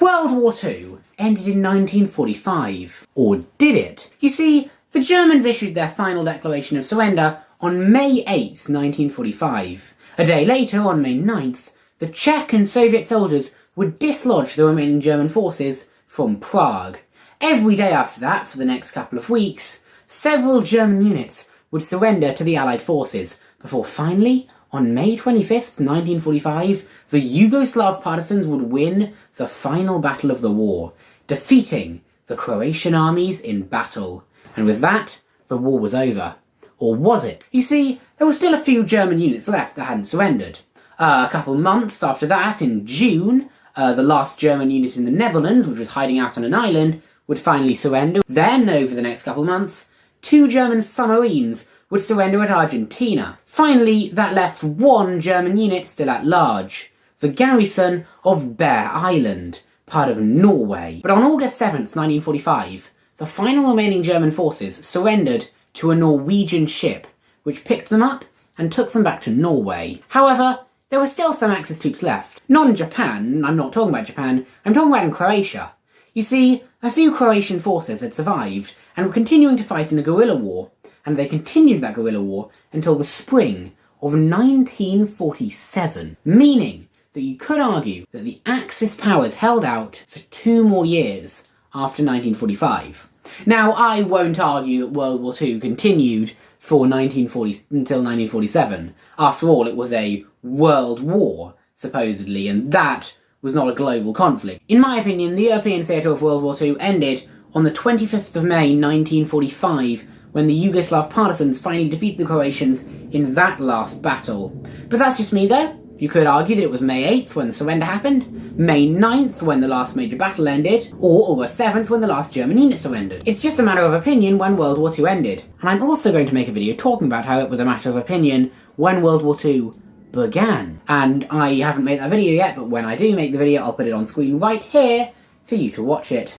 World War II ended in 1945. Or did it? You see, the Germans issued their final declaration of surrender on May 8th, 1945. A day later, on May 9th, the Czech and Soviet soldiers would dislodge the remaining German forces from Prague. Every day after that, for the next couple of weeks, several German units would surrender to the Allied forces, before finally, on May 25th, 1945, the Yugoslav partisans would win the final battle of the war, defeating the Croatian armies in battle. And with that, the war was over. Or was it? You see, there were still a few German units left that hadn't surrendered. A couple months after that, in June, the last German unit in the Netherlands, which was hiding out on an island, would finally surrender. Then, over the next couple months, 2 German submarines would surrender at Argentina. Finally, that left 1 German unit still at large, the garrison of Bear Island, part of Norway. But on August 7th, 1945, the final remaining German forces surrendered to a Norwegian ship, which picked them up and took them back to Norway. However, there were still some Axis troops left. Not in Japan, I'm not talking about Japan, I'm talking about in Croatia. You see, a few Croatian forces had survived and were continuing to fight in a guerrilla war, and they continued that guerrilla war until the spring of 1947, meaning that you could argue that the Axis powers held out for 2 more years after 1945. Now, I won't argue that World War II continued for until 1947. After all, it was a world war, supposedly, and that was not a global conflict. In my opinion, the European theatre of World War II ended on the 25th of May 1945, when the Yugoslav partisans finally defeated the Croatians in that last battle. But that's just me, though. You could argue that it was May 8th when the surrender happened, May 9th when the last major battle ended, or August 7th when the last German unit surrendered. It's just a matter of opinion when World War II ended. And I'm also going to make a video talking about how it was a matter of opinion when World War II began. And I haven't made that video yet, but when I do make the video, I'll put it on screen right here for you to watch it.